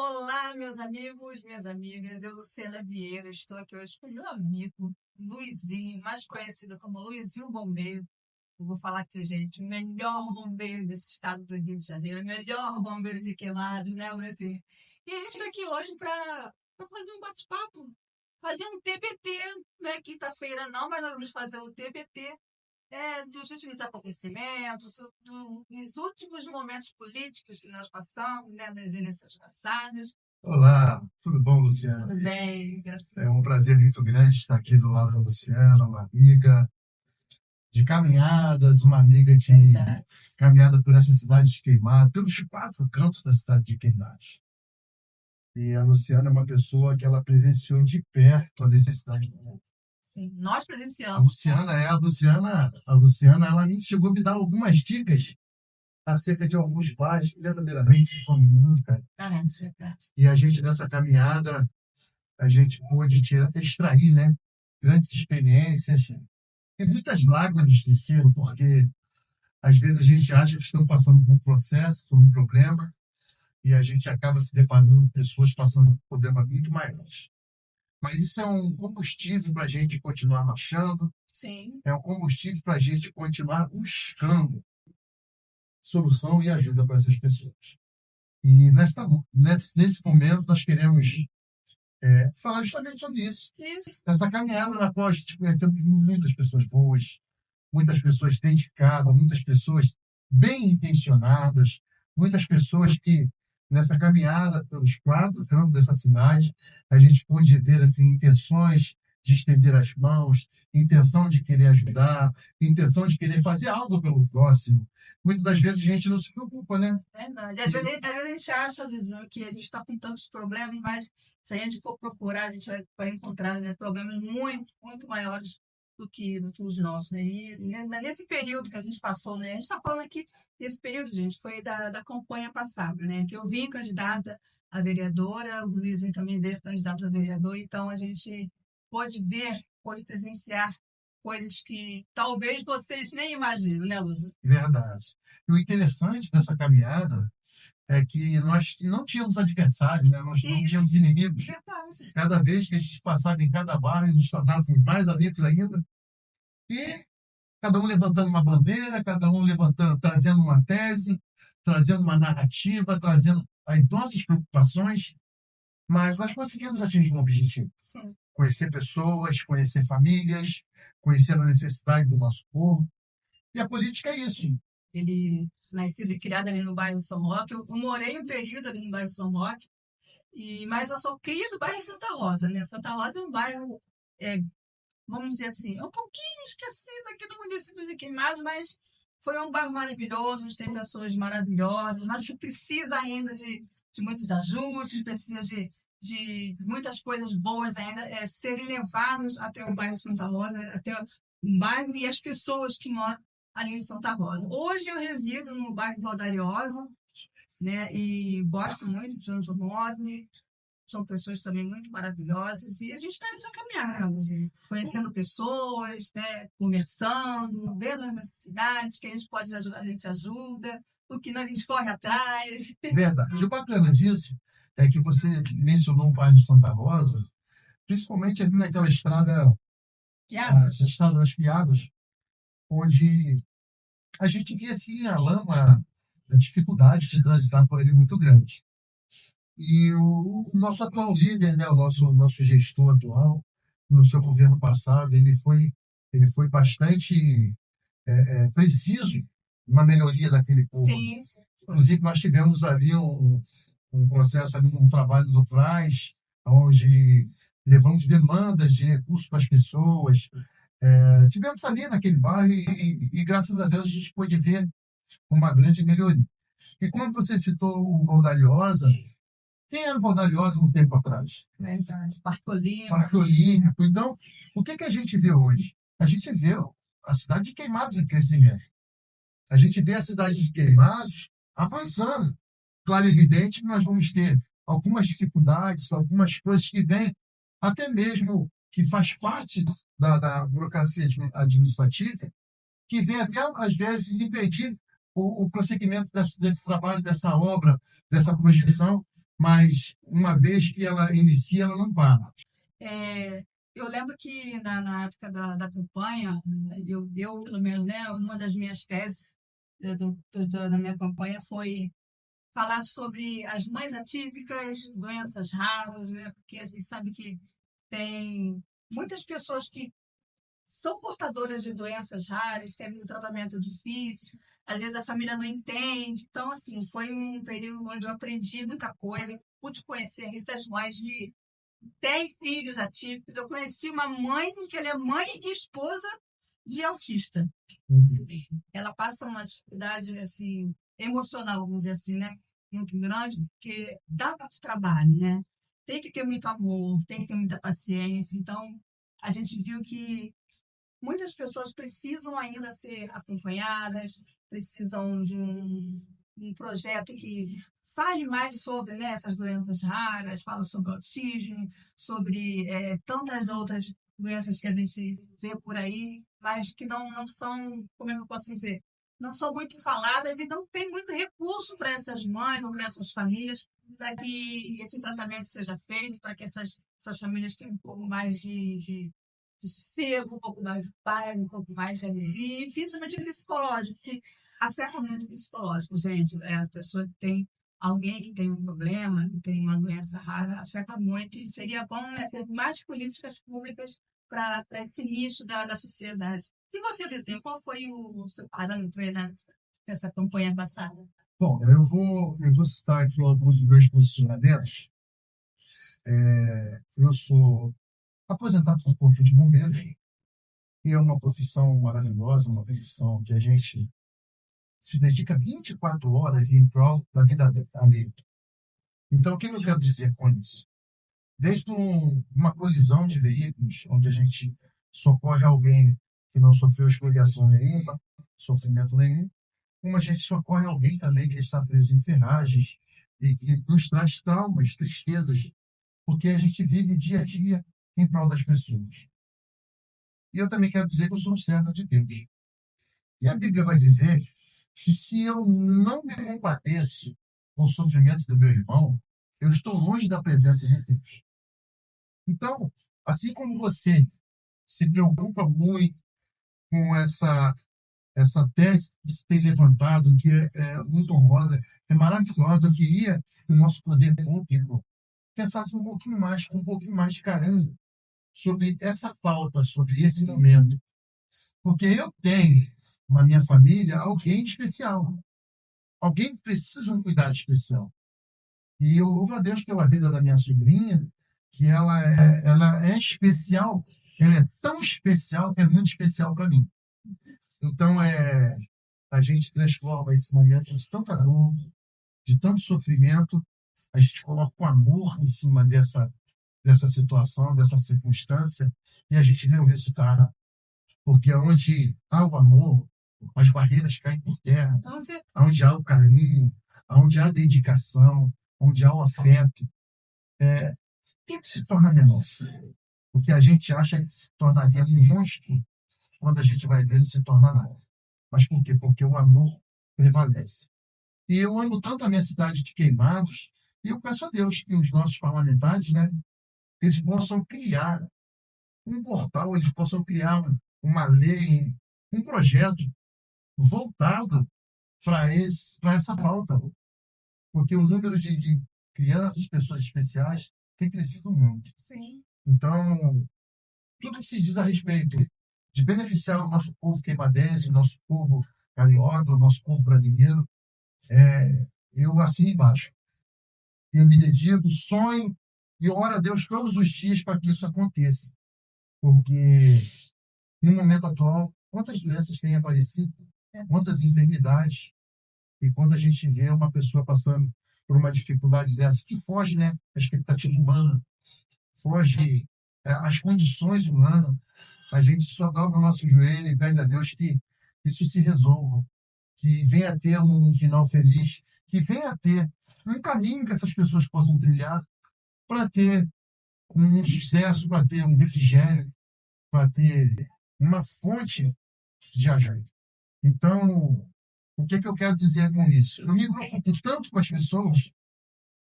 Olá, meus amigos, minhas amigas. Eu, Luciana Vieira, estou aqui hoje com o meu amigo Luizinho, mais conhecido como Luizinho Bombeiro. Eu vou falar aqui, gente, o melhor bombeiro desse estado do Rio de Janeiro, o melhor bombeiro de Queimados, né, Luizinho? E a gente está aqui hoje para fazer um bate-papo, fazer um TBT, né? Quinta-feira não, mas nós vamos fazer um TBT dos últimos acontecimentos, dos últimos momentos políticos que nós passamos, né, nas eleições passadas. Olá, tudo bom, Luciana? Tudo bem, graças a É um prazer muito grande estar aqui do lado da Luciana, uma amiga de caminhadas, uma amiga de Deus. caminhada por essa cidade de Queimados, pelos quatro cantos da cidade de Queimados. E a Luciana é uma pessoa que ela presenciou de perto a necessidade do povo. Sim, nós A presenciamos. Luciana, a Luciana, ela chegou a me dar algumas dicas acerca de alguns bairros que verdadeiramente são muito caros. Caramba, isso é verdade. E a gente, nessa caminhada, a gente pôde extrair, né, grandes experiências e muitas lágrimas desceram, porque às vezes a gente acha que estão passando por um processo, por um problema, e a gente acaba se deparando com pessoas passando por problemas muito maiores. Mas isso é um combustível para a gente continuar marchando, Sim, é um combustível para a gente continuar buscando solução e ajuda para essas pessoas. E nesse momento nós queremos falar justamente sobre isso. isso. Essa caminhada na qual a gente conheceu muitas pessoas boas, muitas pessoas dedicadas, muitas pessoas bem intencionadas, muitas pessoas que nessa caminhada pelos quatro cantos dessa cidade a gente pôde ver assim intenções de estender as mãos, intenção de querer ajudar, intenção de querer fazer algo pelo próximo. Muitas das vezes a gente não se preocupa, né? Verdade. Às vezes a gente acha, Luizão, que a gente está com tantos problemas, mas se a gente for procurar, a gente vai encontrar, né, problemas muito, muito maiores do que os nossos, né? E nesse período que a gente passou, né? A gente está falando aqui desse período, gente, foi da campanha passada, né? Que eu vim candidata a vereadora, o Luizinho também veio candidato a vereador, então a gente pôde ver, pôde presenciar coisas que talvez vocês nem imaginam, né, Luizinho? Verdade. E o interessante dessa caminhada é que nós não tínhamos adversários, né? Nós não tínhamos Isso, inimigos. verdade. Cada vez que a gente passava em cada bairro, nos tornávamos mais amigos ainda. E cada um levantando uma bandeira, cada um levantando, trazendo uma tese, trazendo uma narrativa, trazendo as nossas preocupações, mas nós conseguimos atingir um objetivo: Sim. conhecer pessoas, conhecer famílias, conhecer a necessidade do nosso povo. E a política é isso. Ele nascido e criado ali no bairro São Roque. Eu morei um período ali no bairro São Roque, mas eu sou cria do bairro Santa Rosa, né? Santa Rosa é um bairro, é, vamos dizer assim, é um pouquinho esquecido aqui do município de Queimados, mas foi um bairro maravilhoso, onde tem pessoas maravilhosas, mas que precisa ainda de muitos ajustes, precisa de muitas coisas boas ainda serem levadas até o bairro Santa Rosa, até o bairro e as pessoas que moram ali em Santa Rosa. Hoje eu resido no bairro Valdariosa, né? E gosto muito de onde eu moro. São pessoas também muito maravilhosas e a gente está nessa caminhada, Luzinha, conhecendo pessoas, né, conversando, vendo as necessidades, que a gente pode ajudar, a gente ajuda, o que nós, a gente corre atrás. Verdade. O bacana disso é que você mencionou o bairro de Santa Rosa, principalmente ali naquela estrada, a Piadas? estrada das Piadas, onde a gente via assim a lama, a dificuldade de transitar por ali muito grande. E o nosso atual líder, né, o nosso gestor atual, no seu governo passado, ele foi bastante preciso na melhoria daquele povo. Sim, Inclusive, nós tivemos ali um processo, ali, um trabalho no PRAS, onde levamos demandas de recursos para as pessoas. Tivemos ali naquele bairro e, graças a Deus, a gente pôde ver uma grande melhoria. E quando você citou o Voldariosa, quem era o Voldariosa um tempo atrás? verdade. Parque Olímpico. Parque Olímpico. Então, o que a gente vê hoje? A gente vê a cidade de Queimados em crescimento. A gente vê a cidade de Queimados avançando. Claro e evidente que nós vamos ter algumas dificuldades, algumas coisas que vêm, até mesmo que faz parte da burocracia administrativa, que vem até, às vezes, impedir o prosseguimento desse trabalho, dessa obra, dessa projeção. mas uma vez que ela inicia, ela não para. Eu lembro que na época da campanha, pelo menos, né, uma das minhas teses da minha campanha foi falar sobre as mães atípicas, doenças raras, né, porque a gente sabe que tem muitas pessoas que são portadoras de doenças raras, que às vezes o tratamento é difícil, às vezes a família não entende. Então, assim, foi um período onde eu aprendi muita coisa, pude conhecer muitas mães de tem filhos atípicos. Eu conheci uma mãe que ela é mãe e esposa de autista. Ela passa uma dificuldade assim emocional, vamos dizer assim, né, muito grande, porque dá muito trabalho, né? Tem que ter muito amor, tem que ter muita paciência. Então, a gente viu que muitas pessoas precisam ainda ser acompanhadas, precisam de um projeto que fale mais sobre, né, essas doenças raras, fala sobre autismo, sobre tantas outras doenças que a gente vê por aí, mas que não são, como é que eu posso dizer, não são muito faladas e não tem muito recurso para essas mães ou para essas famílias para que esse tratamento seja feito, para que essas famílias tenham um pouco mais de sossego, um pouco mais de paz, um pouco mais de alegria, e principalmente psicológico, que afeta muito o psicológico, gente. A pessoa que tem alguém que tem um problema, que tem uma doença rara, afeta muito, e seria bom, né, ter mais políticas públicas para esse nicho da sociedade. E você, Luizinho, qual foi o seu parâmetro aí nessa campanha passada? Bom, eu vou citar aqui alguns dos meus posicionamentos. Eu sou aposentado do Corpo de Bombeiros, e é uma profissão maravilhosa, uma profissão que a gente se dedica 24 horas em prol da vida alheia. Então, o que eu quero dizer com isso? Desde uma colisão de veículos, onde a gente socorre alguém que não sofreu escoriação nenhuma, sofrimento nenhum, como a gente socorre alguém também que está preso em ferragens e que nos traz traumas, tristezas, porque a gente vive dia a dia em prol das pessoas. E eu também quero dizer que eu sou um servo de Deus. E a Bíblia vai dizer que se eu não me compadeço com o sofrimento do meu irmão, eu estou longe da presença de Deus. Então, assim como você se preocupa muito com essa tese que se tem levantado, que é muito honrosa, é maravilhosa, eu queria que o nosso poder público pensasse um pouquinho mais, com um pouquinho mais de carinho sobre essa pauta, sobre esse momento. Porque eu tenho na minha família alguém especial, alguém que precisa de um cuidado especial. E eu louvo a Deus pela vida da minha sobrinha, que ela é especial, ela é tão especial que é muito especial para mim. Então, a gente transforma esse momento de tanta dor, de tanto sofrimento, a gente coloca o amor em cima dessa situação, dessa circunstância, e a gente vê o resultado. Porque onde há o amor, as barreiras caem por terra. Onde há o carinho, onde há a dedicação, onde há o afeto, tudo se torna menor. O que a gente acha que se tornaria um monstro, quando a gente vai ver, não se torna nada. Mas por quê? Porque o amor prevalece. E eu amo tanto a minha cidade de Queimados, e eu peço a Deus que os nossos parlamentares, né, eles possam criar um portal, eles possam criar uma lei, um projeto voltado para essa pauta. Porque o número de crianças, pessoas especiais, tem crescido muito. Sim. Então, tudo que se diz a respeito de beneficiar o nosso povo queimadense, o nosso povo carioca, o nosso povo brasileiro, eu assino embaixo. Eu me dedico, sonho e oro a Deus todos os dias para que isso aconteça. Porque, no momento atual, quantas doenças têm aparecido, quantas enfermidades, e quando a gente vê uma pessoa passando por uma dificuldade dessa, que foge, né, a expectativa humana, foge às condições humanas, a gente só dobra o nosso joelho e pede a Deus que isso se resolva, que venha a ter um final feliz, que venha a ter um caminho que essas pessoas possam trilhar para ter um sucesso, para ter um refrigério, para ter uma fonte de ajuda. Então, o que eu quero dizer com isso? Eu me preocupo tanto com as pessoas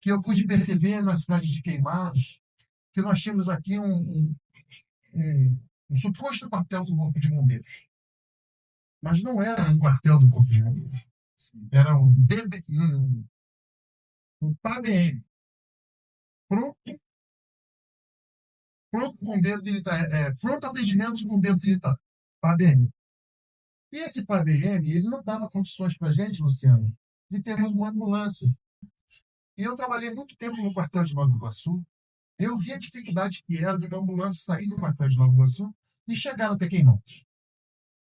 que eu pude perceber na cidade de Queimados, que nós tínhamos aqui um suposto quartel do Corpo de Bombeiros. Mas não era um quartel do Corpo de Bombeiros. Era um PABM, pronto, pronto bombeiro militar, pronto atendimento de bombeiro militar, PABM. E esse PABM, ele não dava condições para a gente, Luciano, de termos uma ambulância. E eu trabalhei muito tempo no quartel de Nova Iguaçu. Eu vi a dificuldade que era de uma ambulância sair do quartel de Nova Iguaçu e chegar até Queimados.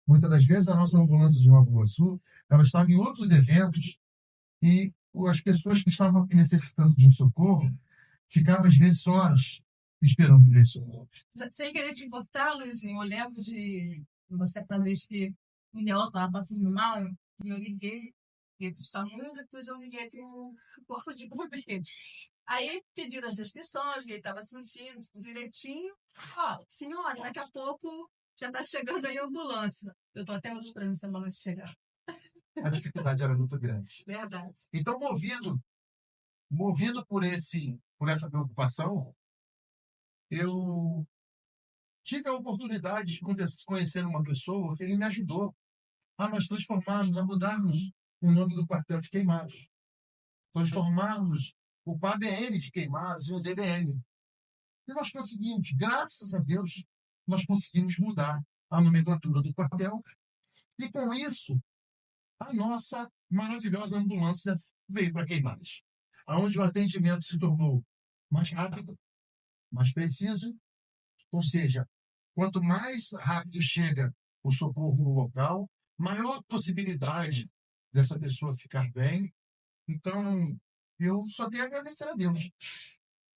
Muitas das vezes a nossa ambulância de Nova Iguaçu, ela estava em outros eventos e as pessoas que estavam necessitando de um socorro ficavam às vezes horas esperando por esse socorro. Sem querer te cortar, Luizinho, eu lembro de uma certa vez que o Nelson estava passando mal e eu liguei para o SAMU, depois eu liguei para o corpo de bombeiros. Aí pediram as descrições, que ele estava sentindo tudo direitinho. Ó, senhora, daqui a pouco já está chegando aí a ambulância. Eu estou até hoje esperando essa ambulância chegar. A dificuldade era muito grande. Verdade. Então, movido por essa preocupação, eu tive a oportunidade de conhecer uma pessoa que ele me ajudou a nós transformarmos, a mudarmos o nome do quartel de Queimados. Transformarmos o PABM de Queimados em o DBM. E nós conseguimos, graças a Deus, nós conseguimos mudar a nomenclatura do quartel. E com isso, a nossa maravilhosa ambulância veio para Queimados, onde o atendimento se tornou mais rápido, mais preciso, ou seja, quanto mais rápido chega o socorro no local, maior possibilidade dessa pessoa ficar bem. Então, eu só tenho a agradecer a Deus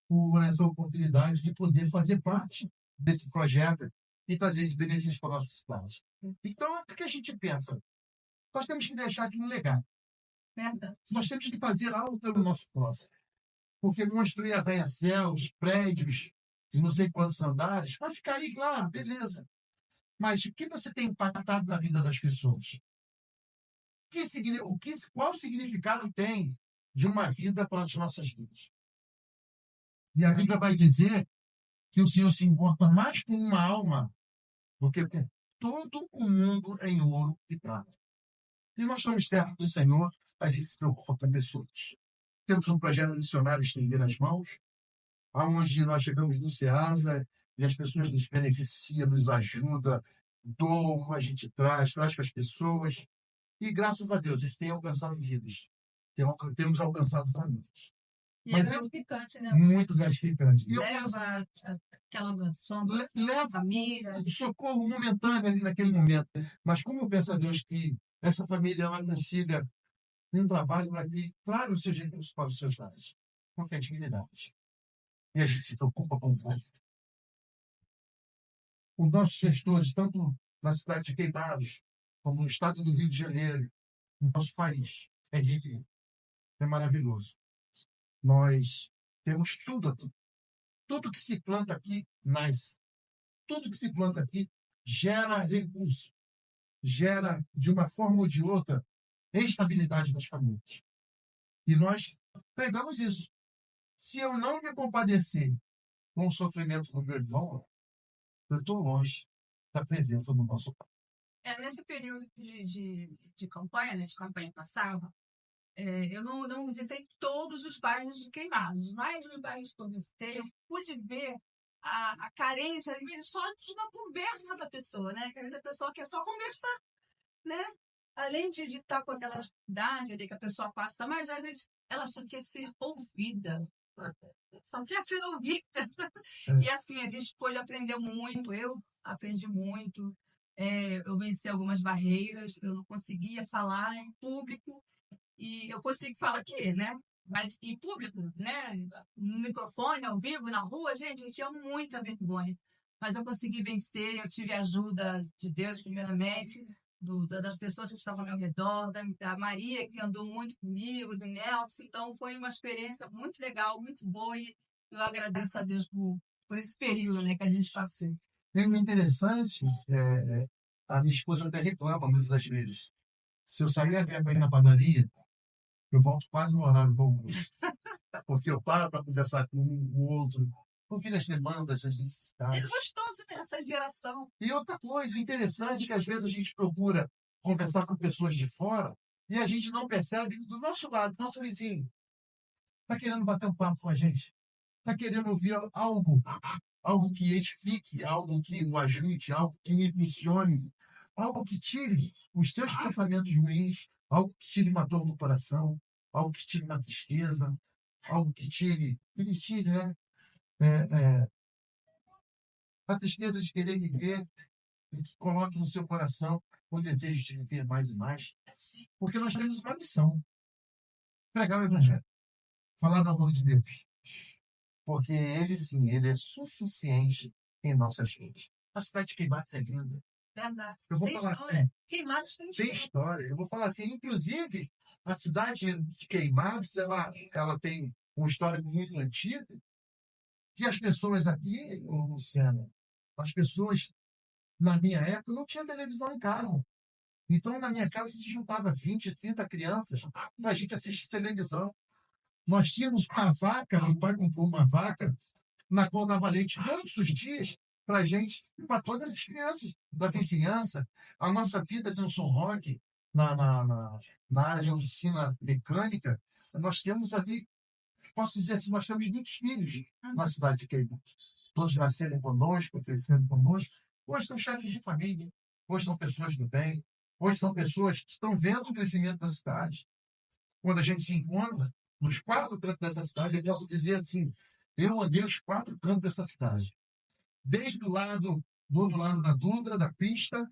por essa oportunidade de poder fazer parte desse projeto e trazer esse benefício para a nossa cidade. Então, o que a gente pensa? Nós temos que deixar aqui um legado. Verdade. Nós temos que fazer algo pelo nosso próximo. Porque construir arranha-céus, prédios, de não sei quantos andares, vai ficar aí, claro, beleza. Mas o que você tem impactado na vida das pessoas? Qual o significado tem de uma vida para as nossas vidas? E a Bíblia vai dizer que o Senhor se importa mais com uma alma do que com todo o mundo em ouro e prata. E nós somos servos do Senhor, a gente se preocupa com pessoas. Temos um projeto missionário Estender as Mãos, onde nós chegamos no Ceasa e as pessoas nos beneficiam, nos ajudam, doam, a gente traz para as pessoas. E graças a Deus, a gente tem alcançado vidas. Temos alcançado famílias. E Mas é gratificante, né? Muito gratificante. E eu Leva aquela doação leva família. o socorro momentâneo ali naquele momento. Mas como eu peço a Deus que essa família ela consiga um trabalho para que traga os seus recursos para os seus lares, com credibilidade. E a gente se preocupa com o povo. Os nossos gestores, tanto na cidade de Queimados, como no estado do Rio de Janeiro, no nosso país, é rico, é maravilhoso. Nós temos tudo aqui. Tudo que se planta aqui nasce. Tudo que se planta aqui gera recurso. Gera, de uma forma ou de outra, estabilidade das famílias. E nós pegamos isso. Se eu não me compadecer com o sofrimento do meu irmão, eu estou longe da presença do nosso Pai. Nesse período de campanha, né, de campanha passada, eu não visitei todos os bairros de Queimados, mas os bairros que eu visitei, eu pude ver a carência, às vezes, só de uma conversa da pessoa, né? Que às vezes a pessoa quer só conversar, né? Além de estar com aquela dificuldade ali que a pessoa passa, mas às vezes ela só quer ser ouvida. Só quer ser ouvida. E assim, a gente pôde aprender muito, eu aprendi muito, eu venci algumas barreiras, eu não conseguia falar em público, e eu consigo falar aqui, né? Mas em público, né? No microfone, ao vivo, na rua, gente, eu tinha muita vergonha. Mas eu consegui vencer, eu tive a ajuda de Deus, primeiramente, das pessoas que estavam ao meu redor, da Maria, que andou muito comigo, do Nelson. Então, foi uma experiência muito legal, muito boa, e eu agradeço a Deus por esse período, né, que a gente passou. E o interessante, a minha esposa até reclama muitas das vezes. Se eu sair a pé para ir na padaria, eu volto quase no horário do almoço. porque eu paro para conversar com o outro, ouvir as demandas, as É necessidades. gostoso, né? Essa interação. E outra coisa, o interessante é que às vezes a gente procura conversar com pessoas de fora e a gente não percebe que do nosso lado, nosso vizinho, está querendo bater um papo com a gente, está querendo ouvir algo que edifique, algo que o ajude, algo que o impulsione, algo que tire os seus pensamentos ruins, algo que tire uma dor no coração, algo que tire uma tristeza, algo que lhe tire, né? É, é, a tristeza de querer viver e que coloque no seu coração o desejo de viver mais e mais. Porque nós temos uma missão: pregar o Evangelho, falar do amor de Deus. Porque ele, sim, ele é suficiente em nossas vidas. A cidade de Queimados é linda. Verdade. Eu vou Tem falar história. assim, Queimados tem tem história. história. Eu vou falar assim, inclusive, a cidade de Queimados, ela tem uma história muito antiga, que as pessoas aqui, ô, Luciano, as pessoas, na minha época, não tinha televisão em casa. Então, na minha casa, se juntava 20, 30 crianças para a gente assistir televisão. Nós tínhamos uma vaca, meu pai comprou uma vaca, na qual dava leite todos os dias para a gente, para todas as crianças da vizinhança. A nossa vida de um São Roque, na área de oficina mecânica, nós temos ali, posso dizer assim, nós temos muitos filhos na cidade de Queimados. Todos nasceram conosco, crescendo conosco. Hoje são chefes de família, hoje são pessoas do bem, hoje são pessoas que estão vendo o crescimento da cidade. Quando a gente se encontra nos quatro cantos dessa cidade, eu posso dizer assim, eu andei os quatro cantos dessa cidade. Desde o lado, do outro lado da Dutra, da pista,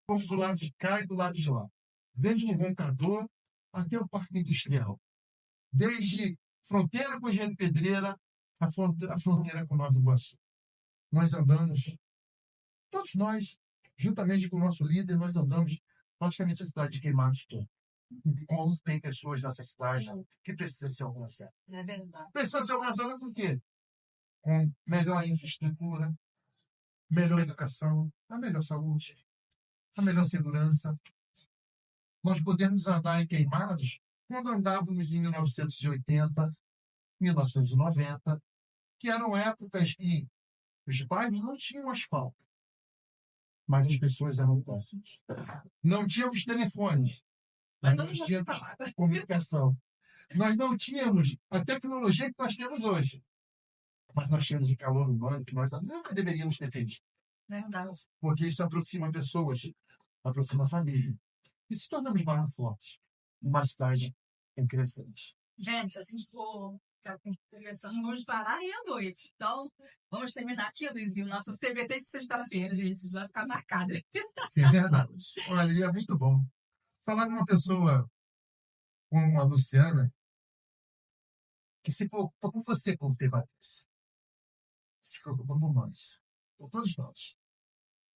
como do lado de cá e do lado de lá. Desde o Roncador até o Parque Industrial. Desde fronteira com Engenho Pedreira a fronteira com Nova Iguaçu. Nós andamos, todos nós, juntamente com o nosso líder, nós andamos praticamente a cidade de Queimados toda. Como tem pessoas nessa cidade que precisam ser alcançadas. É verdade. Precisa ser alcançadas por quê? Com melhor infraestrutura, melhor educação, a melhor saúde, a melhor segurança. Nós podemos andar em Queimados quando andávamos em 1980, 1990, que eram épocas que os bairros não tinham asfalto, mas as pessoas eram próximas. Não tínhamos telefones, mas Mas todo nós mundo se tínhamos falava. comunicação. Nós não tínhamos a tecnologia que nós temos hoje, mas nós tínhamos o calor humano que nós nunca deveríamos ter feito, Verdade. porque isso aproxima pessoas, aproxima a família. E se tornamos mais fortes, uma cidade em crescente. Gente, se a gente for ficar conversando, vamos parar aí à noite. Então, vamos terminar aqui, Luizinho, o nosso TBT de sexta-feira, gente. Vai ficar marcado. Sim, é verdade. Olha, e é muito bom. Falar com uma pessoa como a Luciana, que se preocupa com você como debatesse. Se preocupa com nós, com todos nós.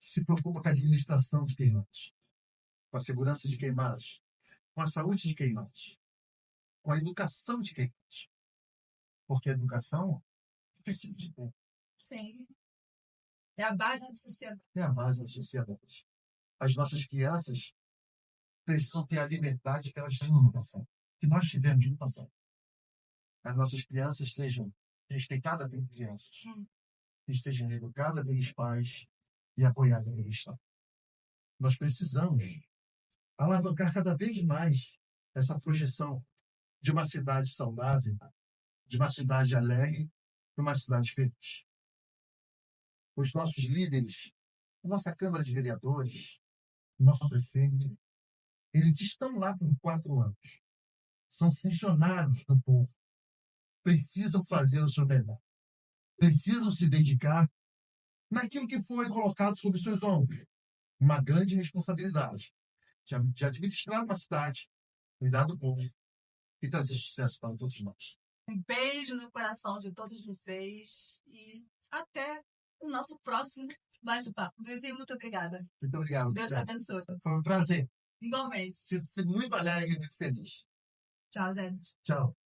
Que se preocupa com a administração de Queimados, com a segurança de Queimados, com a saúde de Queimados, com a educação de Queimados. Porque a educação é princípio de tudo. Sim. É a base da sociedade. É a base da sociedade. As nossas crianças precisam ter a liberdade que elas tinham no passado, que nós tivemos no passado. As nossas crianças sejam respeitadas pelas crianças, que sejam educadas pelos pais e apoiadas pelo Estado. Nós precisamos alavancar cada vez mais essa projeção de uma cidade saudável, de uma cidade alegre, de uma cidade feliz. Os nossos líderes, a nossa Câmara de Vereadores, o nosso prefeito, eles estão lá por 4 anos. São funcionários do povo. Precisam fazer o seu melhor. Precisam se dedicar naquilo que foi colocado sobre seus ombros. Uma grande responsabilidade de administrar uma cidade, cuidar do povo e trazer sucesso para todos nós. Um beijo no coração de todos vocês e até o nosso próximo bate-papo. Luizinho, muito obrigada. Muito obrigado. Deus te Luciano. abençoe. Foi um prazer. Igualmente. Sinto-se muito alegre e muito feliz. Tchau, gente. Tchau.